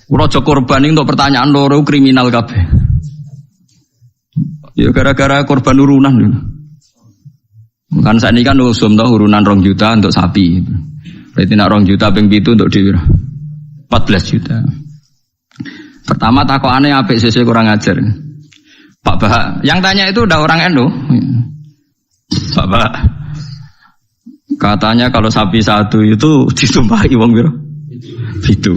Kula aja korban untuk pertanyaan loro kriminal kabeh. Ya gara-gara korban urunan. Kan saat ini kan usum tau urunan 2 juta untuk sapi. Berarti nak 2 juta ping 7 untuk dhewe 14 juta. Pertama takokane apik sesuk kurang ajar. Pak Bah, yang tanya itu udah orang NU. Pak Bah. Katanya kalau sapi satu itu ditumpahi wong piro? 7.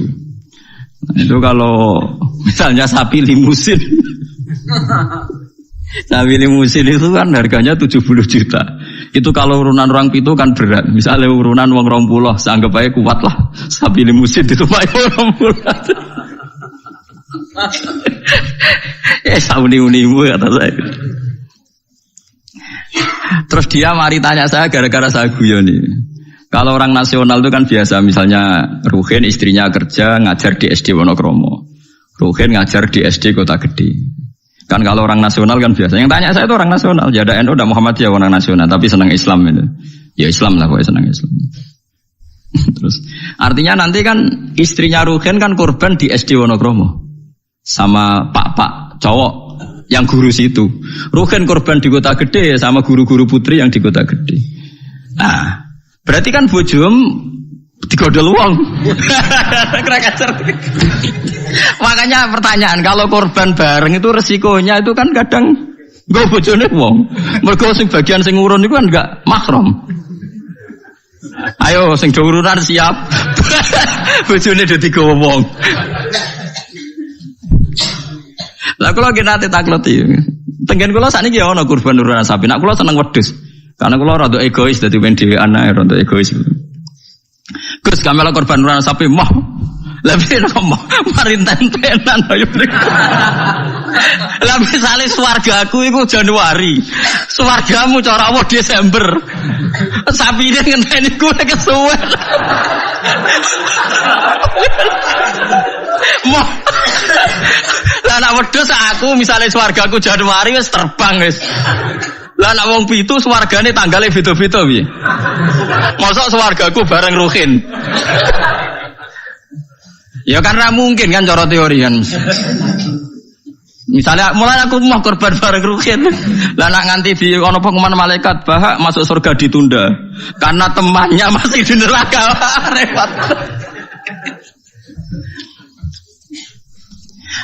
Itu kalau misalnya sapi limusin. Sapi limusin itu kan harganya 70 juta. Itu kalau urunan orang pitu kan berat. Misalnya urunan wong 20, seanggap aja kuat lah. Sapi limusin ditumpahi wong 20. Sauni-unimu kata saya. Terus dia mari tanya saya gara-gara saya guyon nih. Kalau orang nasional itu kan biasa, misalnya Ruhin istrinya kerja ngajar di SD Wonokromo, Ruhin ngajar di SD Kota Gede. Kan kalau orang nasional kan biasa. Yang tanya saya itu orang nasional, jadi NU dan Muhammadiyah orang nasional, tapi senang Islam itu. Ya Islam lah, pokoknya senang Islam. Terus artinya nanti kan istrinya Ruhin kan korban di SD Wonokromo sama pak cowok yang guru situ. Ruhin korban di Kota Gede sama guru-guru putri yang di Kota Gede. Nah, berarti kan bojom digodol wong. Makanya pertanyaan, kalau korban bareng itu resikonya itu kan kadang nggo bojone wong. Mergo sing bagian sing ngurun itu kan enggak mahram. Ayo sing do urunan siap. Bojone dadi gowo wong. Lah kula ki nate takleti. Tenggen kula sakniki ya ana kurban urunan sapi. Nek kula seneng wedhus. Karena kula rada egois dadi ben dhewean ae rada egois. Gus kamela korban urunan sapi mah. Lah piye ngomong marinten-tenan ayo. Lah misale swargaku iku Januari. Swargamu cara Allah Desember. Sapine ngenteni ku kesuwen. Moh. Lah nek wedhus aku misale swargaku Januari wis terbang wis. Lah nek wong pitu swargane tanggale beda-beda piye? Mosok swargaku bareng Ruhin. Ya karena mungkin kan cara teori kan. Misalnya mulai aku mau korban bareng Ruhin. Lah nak nganti di ono pengumuman malaikat bahak masuk surga ditunda karena temannya masih di neraka. Repot.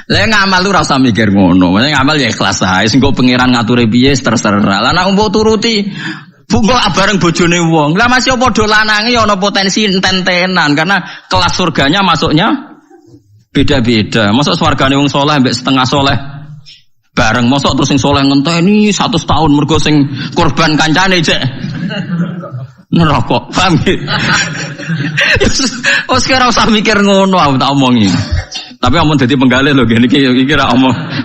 Lah ngamal lu ora usah mikir ngono. Maksudnya ngamal ya ikhlas ae. Sing kok pangeran ngature piye terserah. Lah nek mbok turuti bungo bareng bojone wong. Lah masih padha lanange ya ana potensi enten-tenan karena kelas surganya masuknya beda-beda. Mosok swargane wong saleh mbek setengah saleh bareng, mosok terus sing saleh ngenteni 100 tahun mergo sing korban kancane cek neraka. Paham nggih? Wes ora usah mikir ngono aku tak omongi. Tapi amun dadi penggalih lho ngene iki ra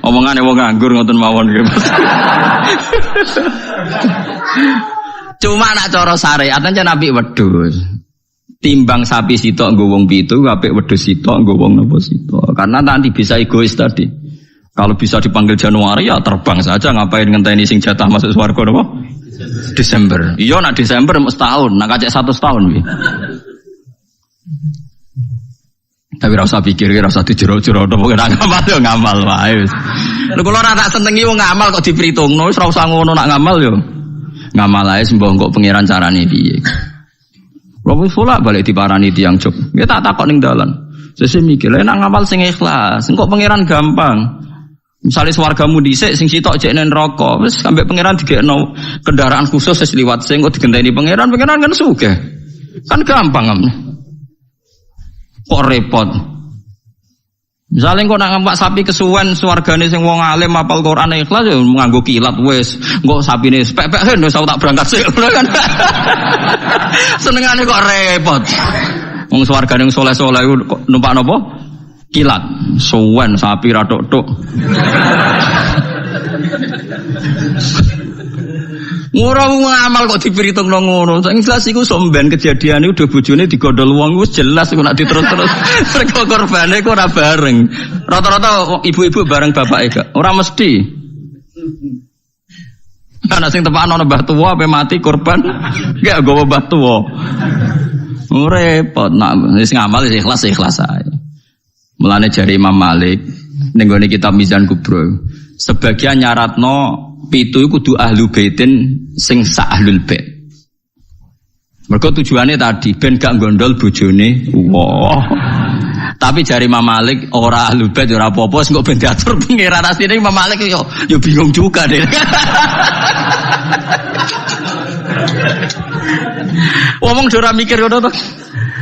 omongane wong nganggur ngoten mawon iki. Cuma nak cara syariat aja nabi wedhus. Timbang sapi sitok nggo wong 7, apik wedhus sitok nggo wong napa sitok. Karena nanti bisa egois tadi. Kalau bisa dipanggil Januari ya terbang saja, ngapain ngenteni sing jatah masuk swarga napa? Desember. Iya nak Desember mesti tahun, nak kacek 100 tahun piye. Tapi ora usah pikir, ora usah dijero-jero pokoke nak ngamal yo ngamal wae wis. Lha kula ora tak senengi wong ngamal kok diperhitungno, wis ora usah ngono nak ngamal yo. Ngamal ae sembah kok pangeran carane piye. Kula wis balik diparani tiyang Jog. Ya tak takok ning dalan. Sesuk mikir, lha nak ngamal sing ikhlas, engko pangeran gampang. Misalnya swargamu dhisik sing sitok jek nen neraka, wis sampe pangeran digekno kendaraan khusus wis liwat sing kok digenteni pangeran kan sugih. Kan gampang kan. Kok repot. Misalnya kok nak ngampak sapi kesuwen swargane sing wong alim hafal Quran ikhlas ya nganggo kilat wis. Engko sapine pek-pek wis tak berangkat sik kan. Senengane kok repot. Wong swargane sing saleh-saleh kok numpak napa? Kilat. Suwen sapi ra tok-tok. Ora ngamal kok diperhitungno ngono. Sing jelas iku somben kejadiane udah bojone digodol wong wis jelas iku nek diterus-terus. Mergo korbane iku ora bareng. Rata-rata ibu-ibu bareng bapake gak. Ora mesti. Ana sing tepakan ana mbah tuwa ape mati korban gak nggawa mbah tuwa. Repot nak wis ngamal ikhlas ae. Mulane jari Imam Malik ning gone kitab Mizan Kubra. Sebagian nyaratno 7 iku kudu ahlu baitin sing sak ahlul bait. Mergo tujuannya tadi ben gak gondol bojone. Wah. Tapi jari Imam Malik ora ahlul bait ora apa-apa sing kok ben diatur pengiran asline Imam Malik yo bingung juga deh. Ngomong ora mikir ngono to.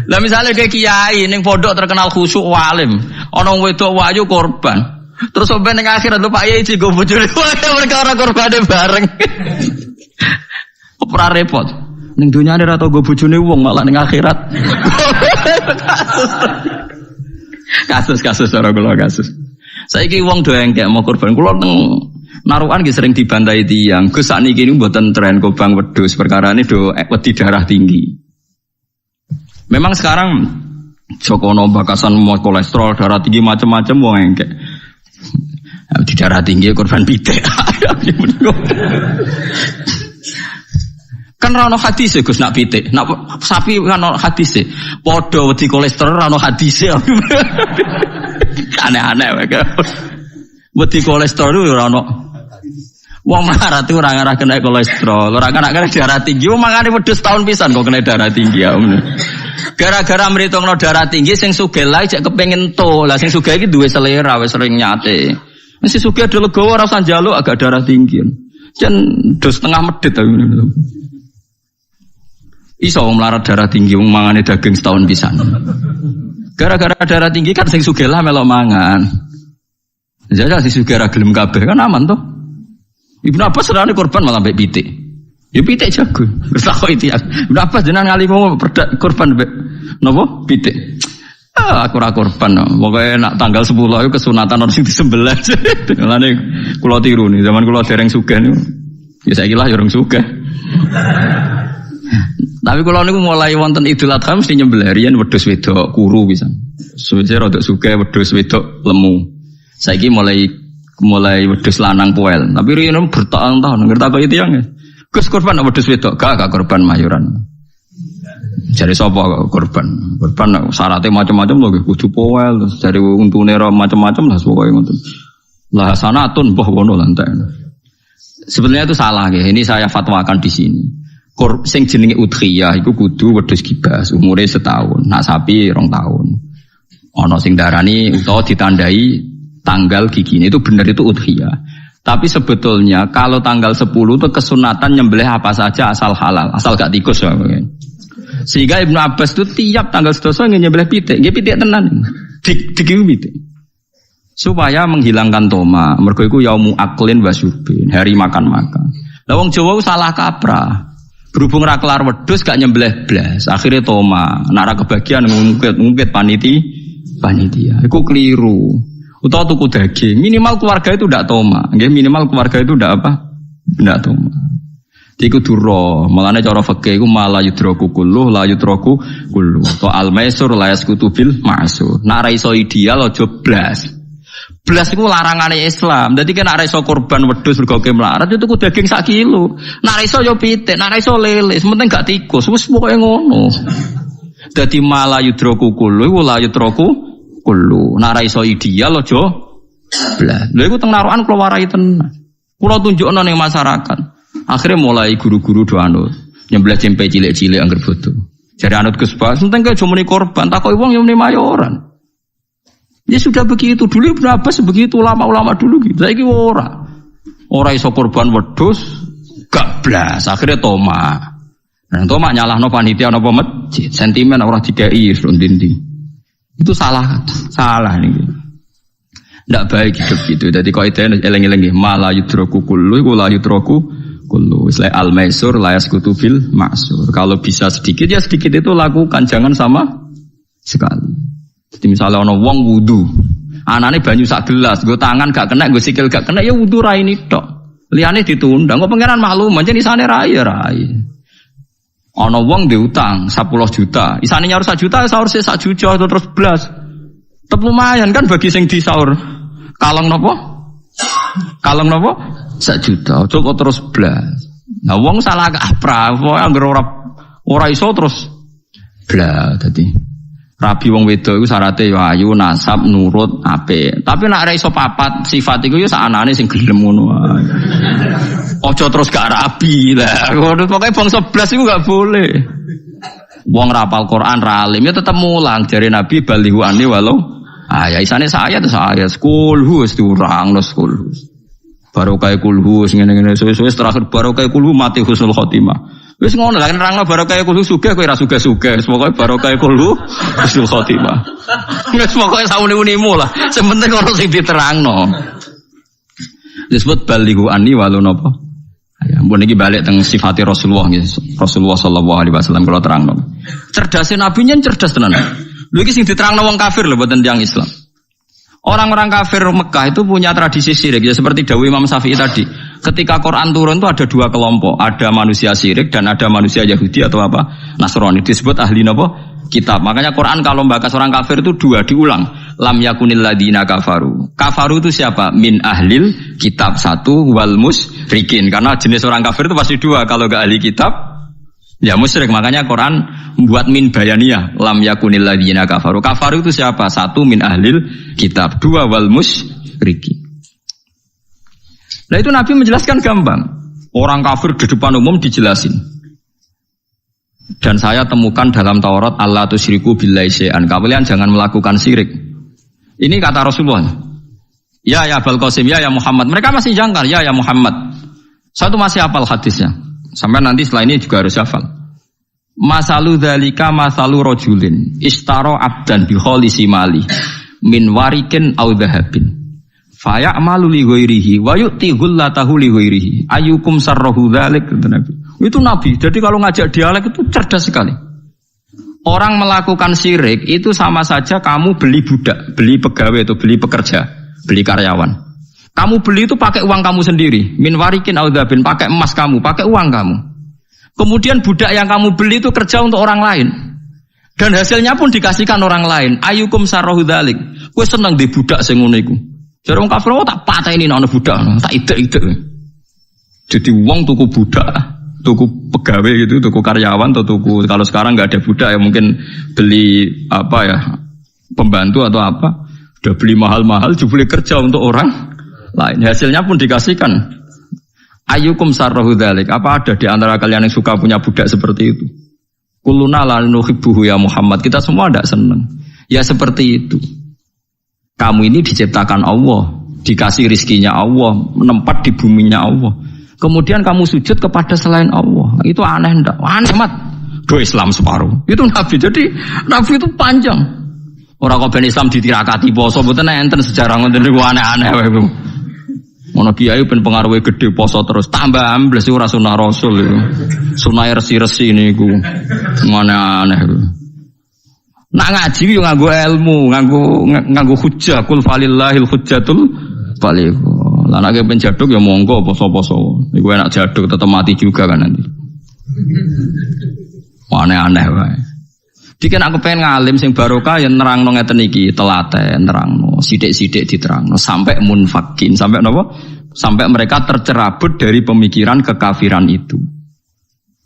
Lah misale kayak kiai ning pondok terkenal khusyuk alim, ana wedok wayu korban. Terus sampai ning akhirat lho Pak Yai digo bojone perkara korbane bareng. Ora repot. Ning dunyane ora tau go bojone wong malah ning akhirat. Kasus ora kula kasus. Saiki wong do engkek mau korban. Kula teng narukan ki sering dibantai tiyang. Gus sakniki niku mboten tren kobang wedhus, perkarane do wedi darah tinggi. Memang sekarang Jokono bakasan mau kolesterol, darah tinggi macam-macam wong engkek. Di darah tinggi korban pitik. Kan rano hadis ya Gus nak pitik, nak sapi kan rano hadis ya. Podo wedi kolesterol rano hadis ya. Aneh-aneh mereka. Wedi kolesterol itu rano. Wong marah tuh orang arah kena kolesterol, orang kena darah tinggi. Wong mangane wedhus tahun pisan kok kena darah tinggi ya. Gara-gara mritungno darah tinggi, sing sugih lae cek kepengin to. Lah sing sugih iki duwe selera wis sering nyate. Mesti sugih ada legowo ora usah njaluk agak darah tinggi. Jan dos setengah medhit ta ngono. Iso melarat darah tinggi wong mangane daging setahun pisan. Gara-gara darah tinggi kan sing sugih lah melok mangan. Jadi sing sugih ra gelem kabeh kan aman toh. Ibnu Abbas serane korban malah mbek pitik. Ya pitik jago. Wis takok iki. Ibnu Abbas jenengan ngalimu korban mbek napa? Pitik. Aku ora korban. Pokoke nak tanggal 10 iku kesunatan ono sing disembelih. Mulane kula tiru nih zaman kula dereng sugih niku. Ya saiki lah ya urung sugih. Tapi kula niku mulai wonten Idul Adha mesti nyembelih riyen wedhus wedok kuru pisan. Suwe rada sugih wedhus wedok lemu. Saiki mulai wedhus lanang puel. Tapi riyen bertahun-tahun ngerti tiyang. Gus korban wedhus wedok gak korban mayuran. Jare sapa korban? Korban syaratnya macam-macam lho kudu poel terus jare untune macam-macam lah pokoke ngoten. Lah sanatun mbah ngono lantek. Sebenarnya itu salah ya. Ini saya fatwakan di sini. Sing jenenge udhiyah iku kudu wedhus kibas umure setahun, nak sapi 2 tahun. Ana sing darani utawa ditandai tanggal gigine itu benar itu udhiyah. Tapi sebetulnya kalau tanggal 10 itu kesunatan nyembelih apa saja asal halal, asal gak tikus ya. Sehingga Ibnu Abbas itu tiap tanggal 11 nyembelih pitik, nggih pitik tenan. Dikiu pitik. Supaya menghilangkan toma, mergo iku yaumu aklin wa syurbin, hari makan-makan. Lah wong Jawa salah kaprah. Berhubung ra kelar wedhus gak nyembelih blas, akhirnya toma, nek ra kebagian ngungkit panitia. Iku keliru. Utawa tuku daging, minimal keluarga itu ndak toma. Nggih minimal keluarga itu ndak apa? Ndak toma. Iku duro, mulane cara fikih iku mala yudraku kullu la yudraku kullu. To al maisur la yaskutu bil ma'sur. Nek ra iso ideal aja blas. Blas iku larangane Islam. Dadi nek ra iso korban wedhus mergo melarat itu tuku daging 1 kilo. Nek ra iso yo pitik, nek ra iso lele, sementing gak tikus. Wis pokoke ngono. Dadi mala yudraku kullu iku la yudraku kullu. Nek ra iso ideal aja blas. Lha iku teng narukan kula warai tenan. Kula tunjukno ning masyarakat. Akhirnya mulai guru-guru do anut nyembelih cempe cilik-cilik angger foto. Jare anut Gus Bas, enteng ke jomone korban, takoki wong yo muni mayoran. Ya sudah begitu dulu Ibnu Abbas begitu ulama-ulama dulu gitu. Saiki ora. Ora iso korban wedhus gak blas, akhirnya toma. Nah, toma nyalahno panitia napa masjid, sentimen ora dikai ndindi. Itu salah niki. Ndak baik hidup gitu. Jadi kaidahnya eleng-eleng nggih, mala yudraku kullu iku la yudraku kullu. Isla al-maisur la yaskutu fil ma'sur. Kalau bisa sedikit ya sedikit itu lakukan, jangan sama sekali. Jadi misalnya ana wong wudu, anane banyu sak gelas, nggo tangan gak kena, nggo sikil gak kena ya wudu ra ini tok. Liyane ditunda, kok pangeran maklum, pancen isane rai. Ana wong diutang 10 juta, isane nyaur 1 juta, saur 1 juta terus blas. Tetep lumayan kan bagi sing disaur. Kalong napa? 1 juta. Ojo terus blas. Nah wong salah kaprah, pokoke anggere ora iso terus blas dadi. Rabi wong wedok iku syaraté ya ayu, nasab, nurut, apik. Tapi nek ora iso papat sifat iku ya sakanane sing gelem ngono wae. Aja terus gak rabi lah. Pokoke bangsa blas iku gak boleh. Wong rapal Quran ra alim ya tetep mulang jare Nabi balihu ani walau ya isane saya terus saya kulhus diurang no kulhus. Barokah kulhus ngene-ngene suwe-suwe terakhir barokah kulhu mati husnul khotimah. Wis ngono lah nerangno barokah kulhu sugih kowe ra sugih-sugih. Pokoke barokah kulhu husnul khotimah. Wis pokoke sauni-unimu lah. Sing penting ono sing diterangno. Disebut balihu ani walau napa? Ya, mbon iki balik teng sifate Rasulullah nggih. Rasulullah sallallahu alaihi wasallam kula terangno. Cerdase nabi nyen cerdas tenan. Lho iki sing diterangno wong kafir lho mboten tiyang Islam. Orang-orang kafir Mekah itu punya tradisi syirik ya seperti dawuh Imam Syafi'i tadi. Ketika Quran turun itu ada dua kelompok, ada manusia syirik dan ada manusia Yahudi atau apa? Nasrani. Disebut ahli napa? Kitab. Makanya Quran kalau membahas orang kafir itu dua diulang. Lam yakunil ladina kafaru. Kafaru itu siapa? Min ahlil kitab satu wal musyrikin. Karena jenis orang kafir itu pasti dua. Kalau enggak ahli kitab ya musyrik. Makanya Quran membuat min bayaniyah. Lam yakunil ladina kafaru. Kafaru itu siapa? Satu min ahlil kitab, dua wal musyrikin. Nah itu Nabi menjelaskan gampang. Orang kafir di depan umum dijelasin. Dan saya temukan dalam Taurat Allah tusyriku billahi syai'an. Kalian jangan melakukan syirik. Ini kata Rasulullah. Ya Abul Qasim, ya Muhammad. Mereka masih jangkar, ya Muhammad. Saya tuh masih hafal hadisnya. Sampai nanti setelah ini juga harus hafal. Masalu dzalika masalu rajulin istaro abdan bi khalisi mali min warikin aw dhahabin. Fa ya'malu li ghairihi wa yu'ti ghullatahu li ghairihi. Ayyukum sarrahu dzalik kata Nabi. Itu Nabi. Jadi kalau ngajak dialek itu cerdas sekali. Orang melakukan syirik itu sama saja kamu beli budak, beli pegawai atau beli pekerja, beli karyawan. Kamu beli itu pakai uang kamu sendiri. Min warikin audhabin, pakai emas kamu, pakai uang kamu. Kemudian budak yang kamu beli itu kerja untuk orang lain. Dan hasilnya pun dikasihkan orang lain. Ayyukum sarrahu dzalik. Kowe seneng di budak sing ngono iku. Jare wong kafir tak pateni nek ana budak, tak ide-ide. Jadi uang tuku budak, tuku pegawai gitu, tuku karyawan atau tuku, kalau sekarang nggak ada budak ya mungkin beli apa ya, pembantu atau apa, udah beli mahal-mahal juga boleh kerja untuk orang lain, hasilnya pun dikasihkan. Ayyukum sarrahu dzalik. Apa ada di antara kalian yang suka punya budak seperti itu? Kulluna la nuhibbuhu ya Muhammad. Kita semua tidak senang. Ya seperti itu. Kamu ini diciptakan Allah, dikasih rizkinya Allah, menempat di buminya Allah. Kemudian kamu sujud kepada selain Allah. Itu aneh enggak? Aneh mat. Do Islam separuh. Itu Nabi. Jadi Nabi itu panjang. Orang kau ben Islam ditirakati poso, mboten enten sejarah ngoten niku aneh-aneh wae. Ono kiai ben pengaruhe gede poso terus tambah ambles ora sunah Rasul iku. Sunah resi-resi niku. Aneh-aneh. Nak ngaji yo nganggo ilmu, nganggo hujjah, kul falillahil hujjatul baligh. Lah nek ben jaduk ya monggo poso-poso. Iku enak jaduk tetep mati juga kan nanti. Aneh-aneh wae. Dikene aku pengen ngalim sing barokah ya nerangno ngeten iki, telaten nerangno, sithik-sithik diterangno sampai munfakin, sampai napa? Sampai mereka tercerabut dari pemikiran kekafiran itu.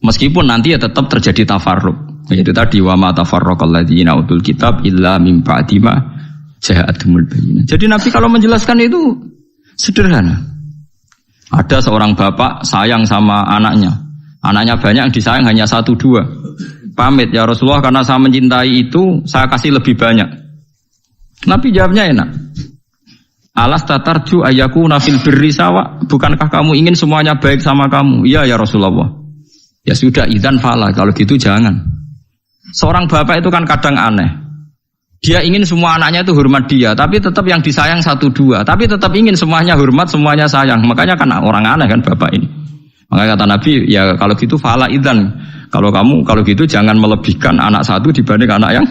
Meskipun nanti ya tetap terjadi tafarruq. Yaitu tadi wa ma tafarraqal ladzina utul kitab illa mim ba'di ma ja'atumul bayyinah. Jadi Nabi kalau menjelaskan itu sederhana. Ada seorang bapak sayang sama anaknya. Anaknya banyak, yang disayang hanya 1-2. Pamit ya Rasulullah karena saya mencintai itu, saya kasih lebih banyak. Nabi jawabnya enak. Alas tatarju ayakuna fil birri sawa. Bukankah kamu ingin semuanya baik sama kamu? Iya ya Rasulullah. Ya sudah, idzan fala. Kalau gitu jangan. Seorang bapak itu kan kadang aneh. Dia ingin semua anaknya itu hormat dia, tapi tetap yang disayang 1-2. Tapi tetap ingin semuanya hormat, semuanya sayang. Makanya kan orang aneh kan bapak ini. Makanya kata Nabi, ya kalau gitu fala idzan. Kalau gitu jangan melebihkan anak satu dibanding anak yang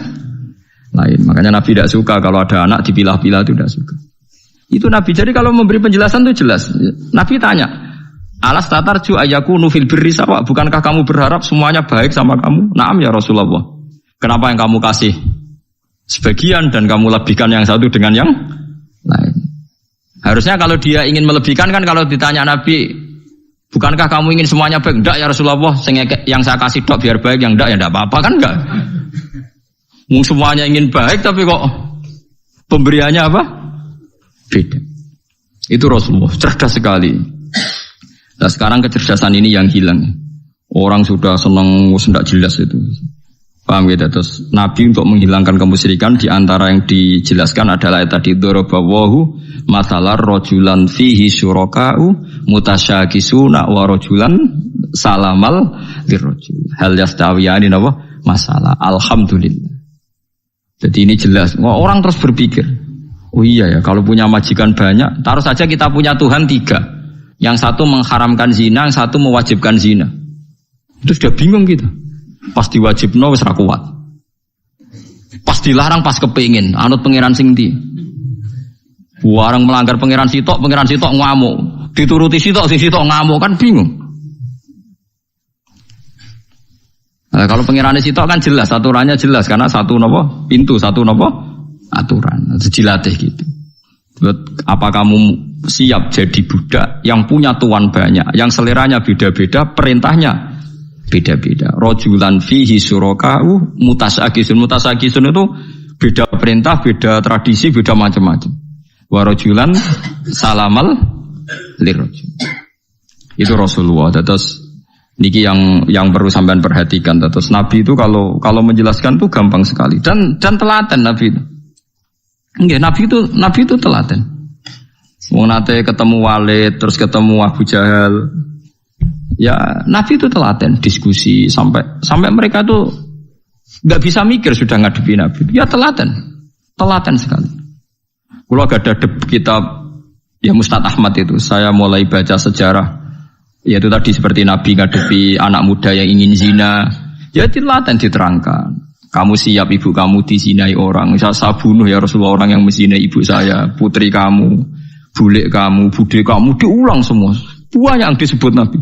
lain. Makanya Nabi tidak suka kalau ada anak dipilah-pilah, itu tidak suka. Itu Nabi. Jadi kalau memberi penjelasan itu jelas. Nabi tanya, alas tatarju ayakunu fil birri sawa. Bukankah kamu berharap semuanya baik sama kamu? Naam ya Rasulullah. Kenapa yang kamu kasih sebagian dan kamu lebihkan yang satu dengan yang lain? Harusnya kalau dia ingin melebihkan kan kalau ditanya Nabi, bukankah kamu ingin semuanya baik? Enggak ya Rasulullah, yang saya kasih dok biar baik, yang enggak ya enggak apa-apa kan enggak. Semuanya ingin baik tapi kok pemberiannya apa? Beda. Itu Rasulullah, cerdas sekali. Nah sekarang kecerdasan ini yang hilang. Orang sudah senang, tidak jelas itu. Paham gitu? Terus Nabi untuk menghilangkan kemusyrikan di antara yang dijelaskan adalah tadi dorobawahu masalah rojulan fihi syuraka'u mutasyakisuna wa rojulan salamal lirrojul. Hal yastawiyani apa? Masalah. Alhamdulillah. Jadi ini jelas. Orang terus berpikir, oh iya ya, kalau punya majikan banyak, taruh saja kita punya Tuhan 3. Yang satu mengharamkan zina, yang satu mewajibkan zina. Itu sudah bingung kita. Pas diwajibno wis ra kuat. Pas dilarang pas kepengin, anut pangeran sing ndi. Warang melanggar pangeran sitok ngamuk. Dituruti sitok sing sitok ngamuk kan bingung. Nah, kalau pangerane sitok kan jelas, aturannya jelas karena satu nopo pintu, satu nopo aturan. Dilatih gitu. Apa kamu siap jadi budak yang punya tuan banyak, yang seleranya beda-beda, perintahnya beda-beda. Rojulan fihi syuraka'u mutasakisun itu beda perintah, beda tradisi, beda macam-macam. Wa rojulan salamal lirrojul. Itu Rasulullah. Terus niki yang perlu sampean perhatikan. Terus Nabi itu kalau menjelaskan tuh gampang sekali dan telaten Nabi itu. Enggak, Nabi itu telaten. Wong nate ketemu Walid, terus ketemu Abu Jahal. Ya Nabi itu telaten diskusi sampai mereka tuh nggak bisa mikir sudah ngadepi Nabi. Ya telaten sekali. Kalau gak ada kitab ya Mustad Ahmad itu, saya mulai baca sejarah. Yaitu tadi seperti Nabi ngadepi anak muda yang ingin zina. Ya telaten diterangkan. Kamu siap ibu kamu dizinai orang. Saya bunuh ya Rasulullah orang yang menzinai ibu saya, putri kamu, bule kamu, bude kamu, diulang semua. Banyak yang disebut Nabi.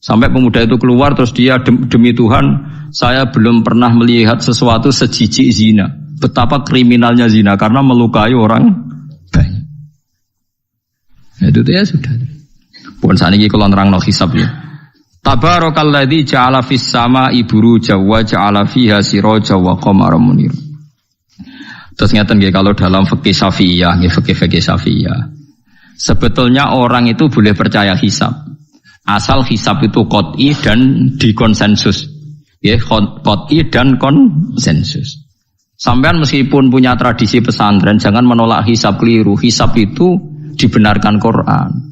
Sampai pemuda itu keluar terus dia demi Tuhan saya belum pernah melihat sesuatu sejijik zina. Betapa kriminalnya zina karena melukai orang banyak. Itu ya sudah. Bukan saat ini kalau nerang no hisab ya. Tabarakalladzi ja'ala fis sama'i buruja wa ja'ala fiha siraja wa qamaran munir. Terus ngeten nggih kalau dalam fikih Syafi'iyah, nggih fikih Syafi'iyah. Sebetulnya orang itu boleh percaya hisab. Asal hisab itu qot'i dan dikonsensus. Ya, qot'i dan konsensus. Sampean meskipun punya tradisi pesantren jangan menolak hisab keliru. Hisab itu dibenarkan Quran.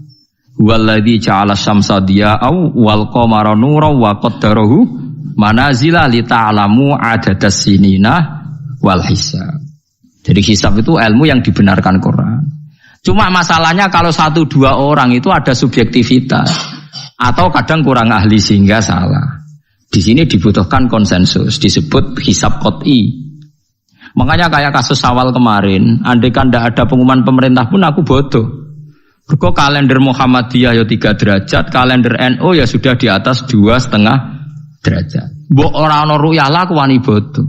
Walladzi ja'ala syamsa diya'au wal qamara nuran wa qaddarahu manazila li ta'lamu adadas sinina wal hisab. Jadi hisab itu ilmu yang dibenarkan Quran. Cuma masalahnya kalau 1-2 orang itu ada subjektivitas atau kadang kurang ahli sehingga salah. Di sini dibutuhkan konsensus, disebut hisab qot'i. Makanya kayak kasus Syawal kemarin, andai kan tidak ada pengumuman pemerintah pun aku bodoh. Kok kalender Muhammadiyah ya 3 derajat, kalender NU ya sudah di atas 2,5 derajat. Mbok ora ana ru'yah lah aku wani bodoh.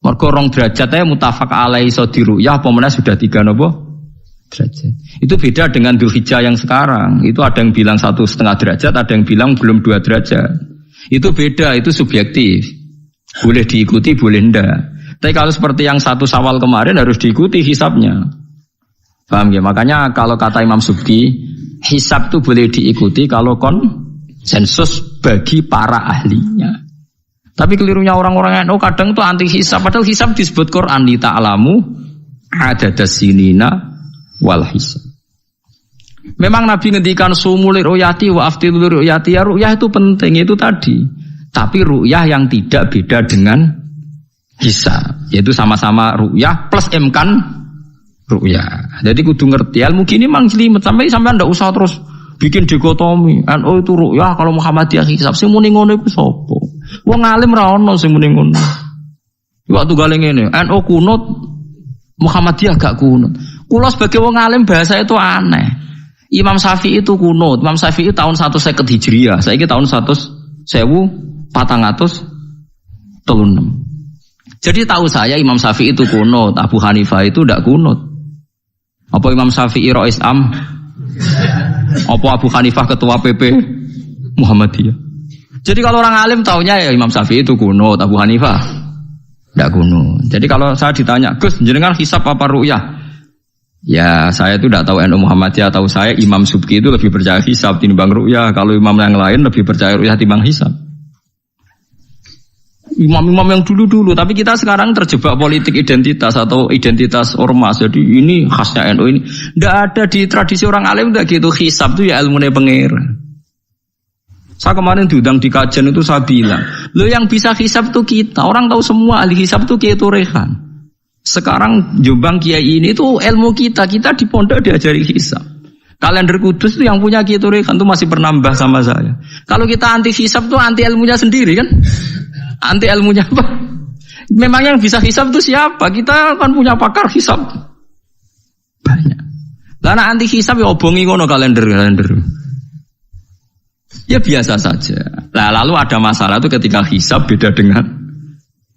Mergo 2 derajat ae mutafaq alaihi iso diruyah apa meneh sudah 3 napa? Derajat. Itu beda dengan Dzulhijjah yang sekarang. Itu ada yang bilang 1,5 derajat, ada yang bilang belum 2 derajat. Itu beda, itu subjektif. Boleh diikuti, boleh enggak. Tapi kalau seperti yang 1 Syawal kemarin harus diikuti hisabnya. Paham ya? Makanya kalau kata Imam Subki, hisab itu boleh diikuti kalau konsensus bagi para ahlinya. Tapi kelirunya orang-orang NU kadang itu anti hisab. Padahal hisab disebut Quran li ta'lamu adadas sinina wal hisab. Memang Nabi ngendikan sumulir ru'yati wa aftilur ru'yati. Ya ru'yah itu penting, itu tadi. Tapi ru'yah yang tidak beda dengan hisab, yaitu sama-sama ru'yah plus imkan ru'yah. Jadi kudu ngerti ilmu gini mang jelimet sampai ndak usah terus bikin dikotomi. NU itu ru'yah, kalau Muhammadiyah hisab. Sing muni ngono iku sapa? Wong alim ra ono sing muni ngono. Waktu gale ngene, NU kunut, Muhammadiyah gak kunut. Kula sebagai wong alim bahasa itu aneh. Imam Syafi'i itu kunut. Imam Syafi'i tahun 150 Hijriah. Saiki tahun 1436. Jadi tahu saya Imam Syafi'i itu kunut, Abu Hanifah itu tidak kunut. Apa Imam Syafi'i Rais Am? Apa Abu Hanifah ketua PP Muhammadiyah? Jadi kalau orang alim taunya ya Imam Syafi'i itu kunut, Abu Hanifah Tidak kuno. Jadi kalau saya ditanya, Gus, jenengan hisab apa ru'yah? Ya saya itu tidak tahu NU Muhammadiyah, tahu saya Imam Subki itu lebih percaya hisab timbang ru'yah. Kalau imam yang lain lebih percaya ru'yah timbang hisab. Imam-imam yang dulu-dulu, tapi kita sekarang terjebak politik identitas atau identitas ormas. Jadi ini khasnya NU ini. Tidak ada di tradisi orang alim tidak gitu. Hisab itu ya ilmunya pengira. Saya kemarin diundang di kajian itu saya bilang, lo yang bisa hisab itu kita. Orang tahu semua ahli hisab itu Kiai Turehan. Sekarang Jombang Kiai ini tuh ilmu kita di pondok diajari hisab. Kalender Kudus itu yang punya Kiai Turekan tuh masih penambah sama saya. Kalau kita anti hisab tuh anti ilmunya sendiri kan? Anti ilmunya apa? Memang yang bisa hisab itu siapa? Kita kan punya pakar hisab banyak. Lah anti hisab ya obongi ngono kalender. Ya biasa saja. Lah lalu ada masalah itu ketika hisab beda dengan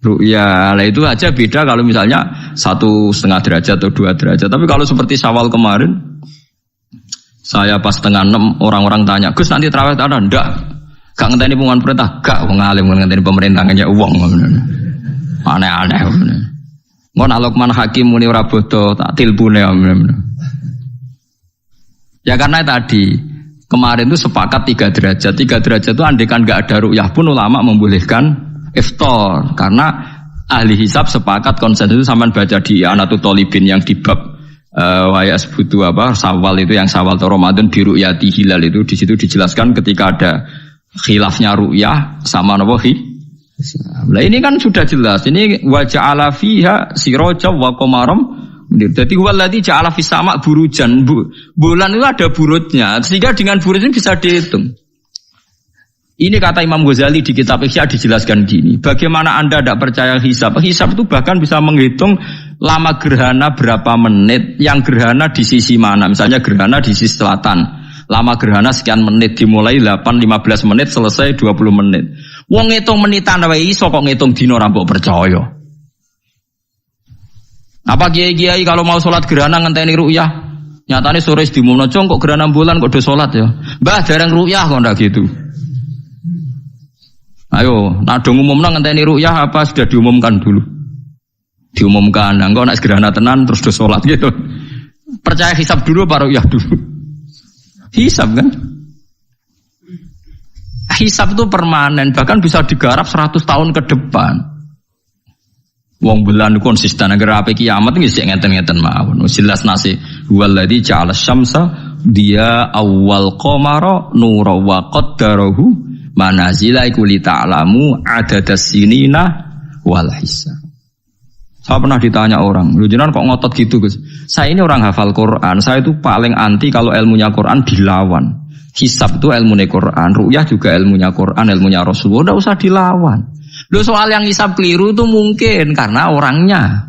ru'yah. Lah itu aja beda kalau misalnya 1,5 derajat atau 2 derajat. Tapi kalau seperti Syawal kemarin, saya pas setengah 6 orang-orang tanya, Gus nanti tarawih ada? Enggak. Gak ngenteni pengumuman perintah, gak ngalim ngenteni pemerintah ngajak uang. Aneh-aneh. Ngon Alokman Hakim muni ora bodo tak tilpune. Ya karena tadi kemarin itu sepakat 3 derajat. 3 derajat itu andekan gak ada ru'yah pun ulama membolehkan iftar, karena ahli hisab sepakat konsensus sampean baca di Anatut Thalibin yang di bab wayas butuh Syawal itu, yang Syawal atau Ramadan di ru'yati hilal itu, di situ dijelaskan ketika ada khilafnya ru'yah sama napa Nah ini kan sudah jelas. Ini wa ja'ala fiha siraja wa qamaram. Jadi waladzi ja'ala fis sama burujan. Bulan itu ada burutnya, sehingga dengan burut ini bisa dihitung. Ini kata Imam Ghazali di kitab Ihya dijelaskan gini. Bagaimana Anda tidak percaya hisab? Hisab itu bahkan bisa menghitung lama gerhana berapa menit, yang gerhana di sisi mana. Misalnya gerhana di sisi selatan. Lama gerhana sekian menit, dimulai 8-15 menit, selesai 20 menit. Wong ngitung menitan wae iso kok ngitung dina ora mbok percaya. Apa kiai-kiai kalau mau sholat gerhana ngenteni ru'yah? Nyatane sore diumumno kok gerhana bulan kok do sholat ya. Mbah dereng ru'yah kok ndak gitu. Ayo, nak do ngumumno ngenteni ru'yah apa sudah diumumkan dulu? Diumumkan, engko nek gerhana tenan terus do sholat gitu. Percaya hisab dulu apa ru'yah dulu? Hisab kan? Hisab itu permanen, bahkan bisa digarap 100 tahun ke depan. Wong bulan konsisten agar apa kiamat nggih sik ngeten-ngeten mawon. Jelas nasi waladzi ja'ala syamsa dia awal qamara nura wa qaddarahu manazila iku li ta'lamu adadas sinina wal hisab. Saya pernah ditanya orang, lu jenengan kok ngotot gitu Gus? Saya ini orang hafal Quran, saya itu paling anti kalau ilmunya Quran dilawan. Hisab itu ilmunya Quran, ru'yah juga ilmunya Quran, ilmunya Rasulullah, tidak usah dilawan. Lu soal yang hisab keliru itu mungkin karena orangnya.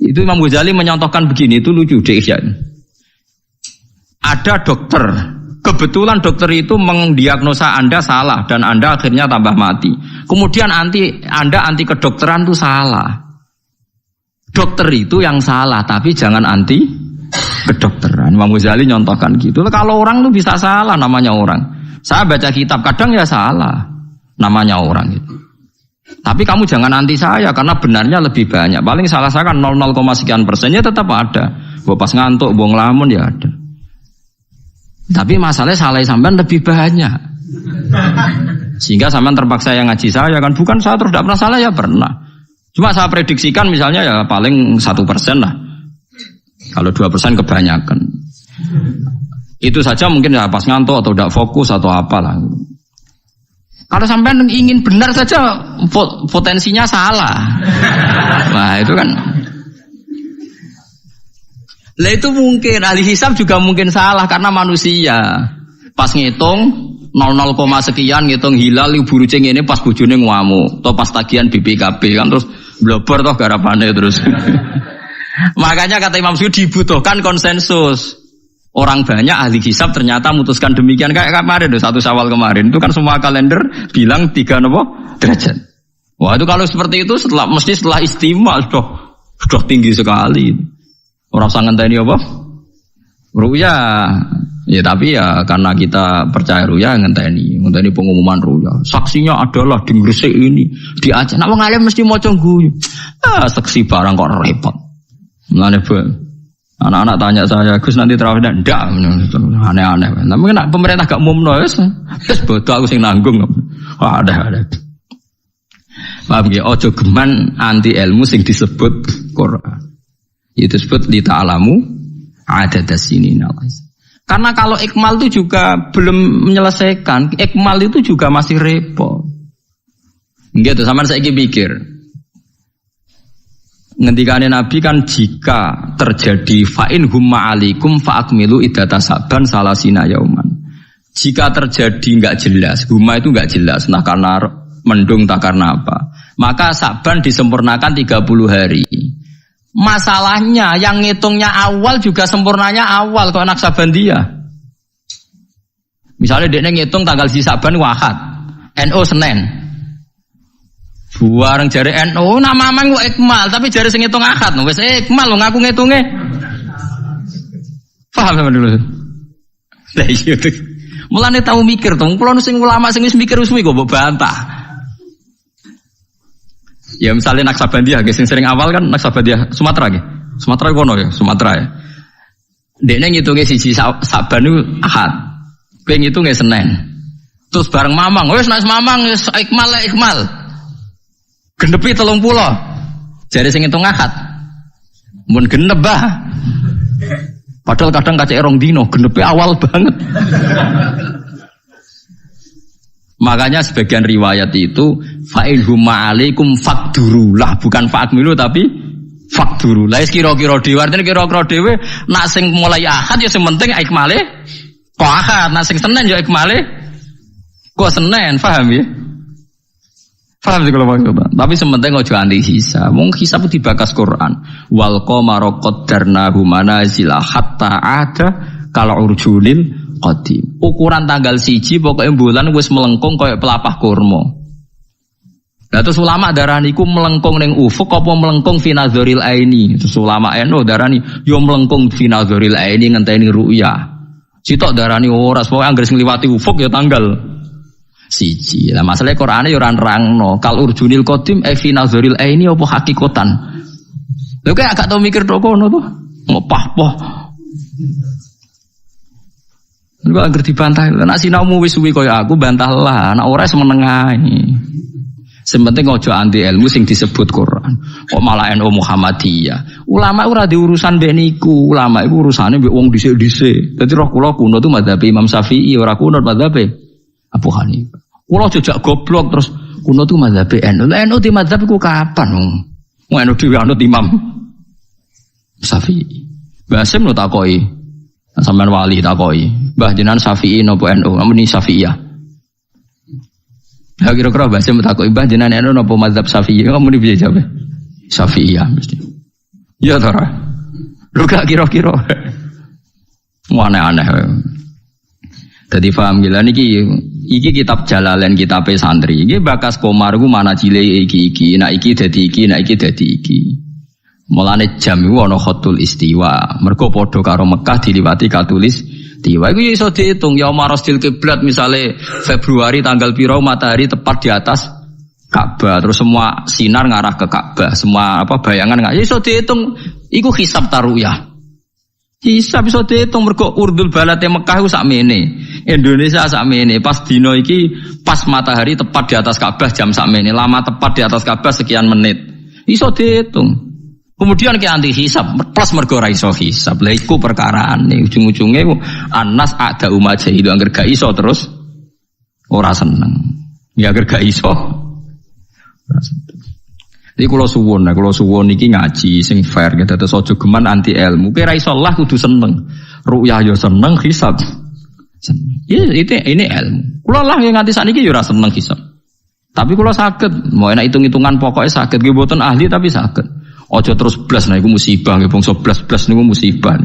Itu Imam Ghazali menyontohkan begini, itu lucu deh ya. Ada dokter, kebetulan dokter itu mendiagnosa Anda salah dan Anda akhirnya tambah mati. Kemudian Anda anti kedokteran itu salah. Dokter itu yang salah, tapi jangan anti kedokteran. Imam Ghazali nyontohkan gitu. Kalau orang itu bisa salah, namanya orang. Saya baca kitab kadang ya salah, namanya orang itu. Tapi kamu jangan anti saya karena benarnya lebih banyak. Paling salah saya kan 0,0 sekian persennya tetap ada. Gua pas ngantuk, buang lamun ya ada. Tapi masalahnya salah sampean lebih banyak. Sehingga sampean terpaksa yang ngaji saya kan, bukan saya terus tidak pernah salah ya pernah. Cuma saya prediksikan misalnya ya paling 1% lah. Kalau 2% kebanyakan. Itu saja mungkin ya pas ngantuk atau tidak fokus atau apalah. Kalau sampai ingin benar saja potensinya salah. Nah itu kan. Lah itu mungkin ahli hisab juga mungkin salah karena manusia. Pas ngitung 00, sekian ngitung hilal buruce ngene pas bojone ngamuk atau pas tagihan BPKB kan terus blobor toh garapane terus. Makanya kata Imam Suyuti dibutuhkan konsensus. Orang banyak ahli hisab ternyata memutuskan demikian kayak kemarin 1 Syawal kemarin itu kan semua kalender bilang 3 derajat. Wah itu kalau seperti itu mesti setelah istimewa sudah tinggi sekali. Orang sangat tadi apa? Ru'yah. Ya tapi ya karena kita percaya ru'yah ngenteni. Ngenteni pengumuman ruya. Saksinya adalah di Gresik ini, di Aceh. Nek wong alim mesti maca guyu. Saksi barang kok repot. Mulane anak-anak tanya saya, Gus nanti terawih ndak? Aneh-aneh. Tapi nek pemerintah gak umumno wis bodoh aku sing nanggung. Ada. Paham nggih? Aja geman anti ilmu sing disebut Quran. Itu disebut li ta'lamu adadas sinina. Karena kalau ikmal itu juga belum menyelesaikan, ikmal itu juga masih repot. Gitu, sama saya pikir. Ngendikane Nabi kan jika terjadi fa'in humma alikum fa'akmilu iddata saban salasina yauman. Jika terjadi enggak jelas, humma itu enggak jelas, nah karena mendung tak karena apa, maka saban disempurnakan 30 hari. Masalahnya yang ngitungnya awal juga sempurnanya awal kok anak Sabandia. Misalnya dia ngitung tanggal si Saban Ahad, NO Senin. Buareng jari NO nama mang kok ikmal tapi jari sing ngitung Ahad wis ikmal lho ngaku ngitunge. Paham sampeyan dulu. Lah iya. Mulane tau mikir to, kula sing ulama sing wis mikir wis kok mbok bantah. Ya misalnya Naksabandia, sing sering awal kan Naksabandia Sumatera gitu. Sumatera kono ya, Sumatera ya. Dekne ngitungnya siji Saban itu Ahad. Kowe ngitungnya Senin. Terus bareng Mamang, wis nek Mamang wis ikmal. Genepi 30. Jare sing ngitung Ahad. Mun genep bah. Padahal kadang kacek rong dino, genepi awal banget. Makanya sebagian riwayat itu fa'in huma alaikum fakdurulah, bukan fa'akmilu tapi fakdurulah. Kira-kira dhewe artine kira-kira dhewe nak sing mulai Ahad ya sing penting ikmale kok Ahad, nak sing Senin ya ikmale kok Senin, paham ya? Paham sih kalau maksudnya. Tapi sementing aja anti hisab. Wong hisab dibakas Quran. Wal qamara qaddarnahu manazila hatta ada kal urjunil qadim. Ukuran tanggal 1 pokoknya bulan wis melengkung kaya pelapah kurma. Lah terus ulama darani ku melengkung ning ufuk apa melengkung fi nazaril aini. Terus ulama eno darani yo melengkung fi nazaril aini ngenteni ru'ya. Sitok darani ora pokoke anggere ngliwati ufuk ya tanggal 1. Lah masalahe Qur'ane yo ora nerangno kal urjunil qadim fi nazaril aini apa hakikatan. Lha kok agak tau mikir tok kono to. Ngopah-poh. Nek anggere dibantah, nek sinaumu wis suwi kaya aku bantahlah, nek ora semeneng ae. Sementing aja anti ilmu sing disebut Quran. Kok malah NU Muhammadiyah. Ulama ora di urusan mbek niku, ulama iku urusane mbek wong dhisik-dhisik. Dadi roh kula kuno tu mazhab Imam Syafi'i, ora kuno mazhab Abu Hanifah. Kula jejak goblok terus kuno tu mazhab NU. Lah NU di mazhab iku kapan wong? Wong NU dhewe anut Imam Syafi'i. Basim lo takoki. Sampeyan wali takoki. Mbah jenengan Syafi'i napa NU? Amun Syafi'iyah. Lah kira-kira bahasa mutakoki mbah jenengan eno napa mazhab Syafi'i? Kamu muni piye jawab? Syafi'iyah mesti. Ya ta ora. Lho gak kira-kira. Aneh-aneh. Dadi paham gila niki kitab Jalalain kitab santri. Iki bakas komar ku mana cile iki. Nek iki dadi iki, nek iki dadi iki. Mulane jam iku ana khatul istiwa. Mergo padha karo Mekah diliwati katulis tiwa itu iso dihitung ya marastil kiblat misalnya Februari tanggal piro matahari tepat di atas Ka'bah terus semua sinar ngarah ke Ka'bah semua apa bayangan nggak iso dihitung iku hisab taruyah hisab iso dihitung mergo urdul balate Mekah itu sakmene Indonesia sakmene pas dino iki pas matahari tepat di atas Ka'bah jam sakmene lama tepat di atas Ka'bah sekian menit iso dihitung. Kemudian ke anti hisab plus mergo ra iso hisab. Lha iku perkarane ujung-ujunge anas ada umat itu angger gak iso terus ora seneng. Ya angger gak iso. Ora seneng. Iki kula suwun iki ngaji sing fair gitu terus aja geman anti ilmu. Kowe ra iso lah kudu seneng. Ru'yah yo seneng, hisab seneng. Ya ini ilmu. Kula lah yang nganti sakniki yo ora seneng hisab. Tapi kula saged, mau enak hitung-hitungan pokoknya saged nggih mboten ahli tapi saged. Ojo terus blas nah iku musibah nggih bangsa blas-blas niku musibah.